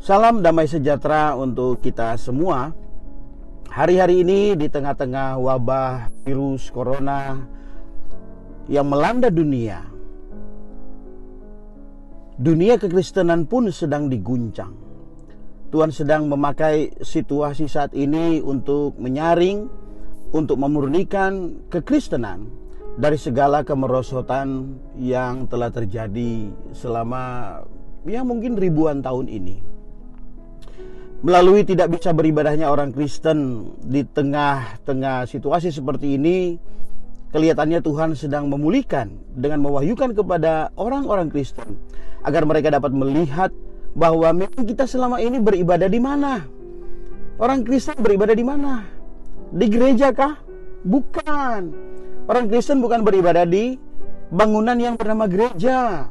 Salam damai sejahtera untuk kita semua. Hari-hari ini di tengah-tengah wabah virus corona yang melanda dunia, dunia kekristenan pun sedang diguncang. Tuhan sedang memakai situasi saat ini untuk menyaring, untuk memurnikan kekristenan dari segala kemerosotan yang telah terjadi selama mungkin ribuan tahun ini. Melalui tidak bisa beribadahnya orang Kristen di tengah-tengah situasi seperti ini, kelihatannya Tuhan sedang memulihkan dengan mewahyukan kepada orang-orang Kristen agar mereka dapat melihat bahwa memang kita selama ini beribadah di mana? Orang Kristen beribadah di mana? Di gereja kah? Bukan. Orang Kristen bukan beribadah di bangunan yang bernama gereja.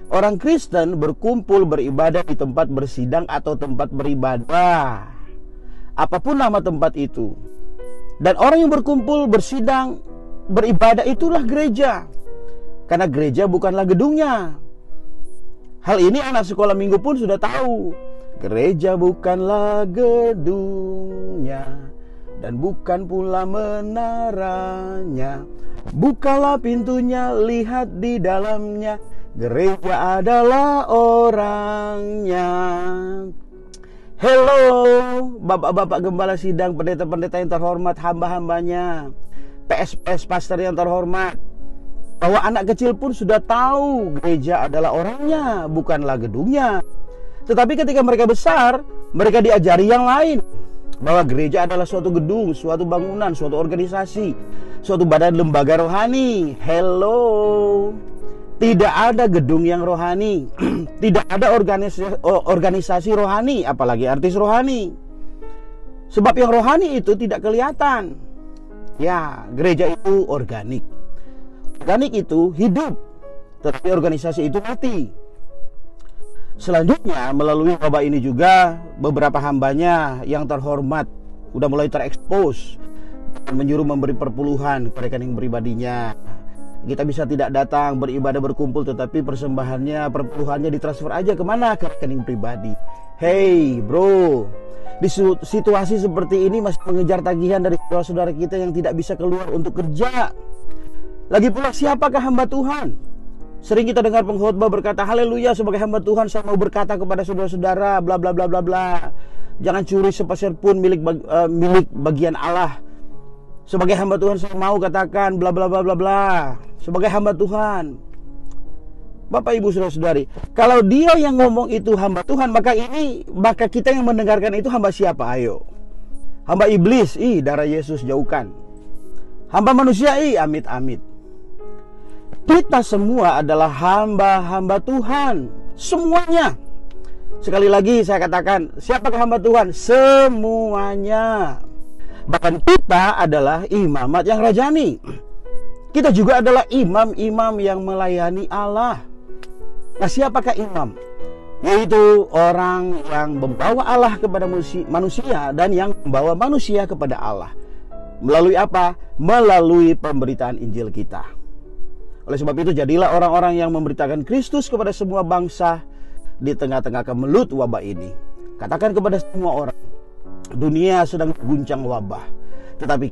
Orang Kristen berkumpul beribadah di tempat bersidang atau tempat beribadah, apapun nama tempat itu. Dan orang yang berkumpul bersidang beribadah itulah gereja, karena gereja bukanlah gedungnya. Hal ini anak sekolah minggu pun sudah tahu. Gereja bukanlah gedungnya, dan bukan pula menaranya. Bukalah pintunya, lihat di dalamnya. Gereja adalah orangnya. Hello, bapak-bapak gembala sidang, pendeta-pendeta yang terhormat, hamba-hambanya, PS pastor yang terhormat, bahwa anak kecil pun sudah tahu gereja adalah orangnya, bukanlah gedungnya. Tetapi ketika mereka besar, mereka diajari yang lain, bahwa gereja adalah suatu gedung, suatu bangunan, suatu organisasi, suatu badan lembaga rohani. Hello, tidak ada gedung yang rohani, tidak ada organisasi rohani, apalagi artis rohani. Sebab yang rohani itu tidak kelihatan. Ya, gereja itu organik. Organik itu hidup, tetapi organisasi itu mati. Selanjutnya, melalui wabah ini juga beberapa hambanya yang terhormat udah mulai terekspos dan menyuruh memberi perpuluhan ke rekening pribadinya. Kita bisa tidak datang beribadah berkumpul, tetapi persembahannya, perpuluhannya ditransfer aja kemana? Ke rekening pribadi. Hey bro, di situasi seperti ini masih mengejar tagihan dari saudara-saudara kita yang tidak bisa keluar untuk kerja. Lagi pula, siapakah hamba Tuhan? Sering kita dengar pengkhotbah berkata, haleluya, sebagai hamba Tuhan saya mau berkata kepada saudara-saudara bla bla bla bla bla, jangan curi sepeser pun milik bagian Allah. Sebagai hamba Tuhan saya mau katakan bla bla bla bla bla. Sebagai hamba Tuhan. Bapak Ibu Saudara-saudari, kalau dia yang ngomong itu hamba Tuhan, maka kita yang mendengarkan itu hamba siapa? Ayo. Hamba iblis, darah Yesus jauhkan. Hamba manusia, amit-amit. Kita semua adalah hamba-hamba Tuhan, semuanya. Sekali lagi saya katakan, siapakah hamba Tuhan? Semuanya. Bahkan kita adalah imamat yang rajani. Kita juga adalah imam-imam yang melayani Allah. Nah, siapakah imam? Yaitu orang yang membawa Allah kepada manusia dan yang membawa manusia kepada Allah. Melalui apa? Melalui pemberitaan Injil kita. Oleh sebab itu, jadilah orang-orang yang memberitakan Kristus kepada semua bangsa di tengah-tengah kemelut wabah ini. Katakan kepada semua orang, dunia sedang guncang wabah, tetapi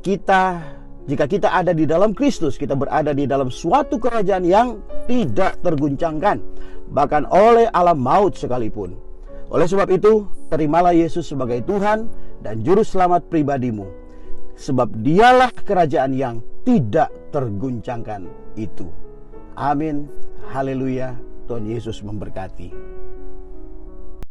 jika kita ada di dalam Kristus, kita berada di dalam suatu kerajaan yang tidak terguncangkan, bahkan oleh alam maut sekalipun. Oleh sebab itu, terimalah Yesus sebagai Tuhan dan Juru Selamat pribadimu, sebab dialah kerajaan yang tidak terguncangkan itu. Amin. Haleluya. Tuhan Yesus memberkati.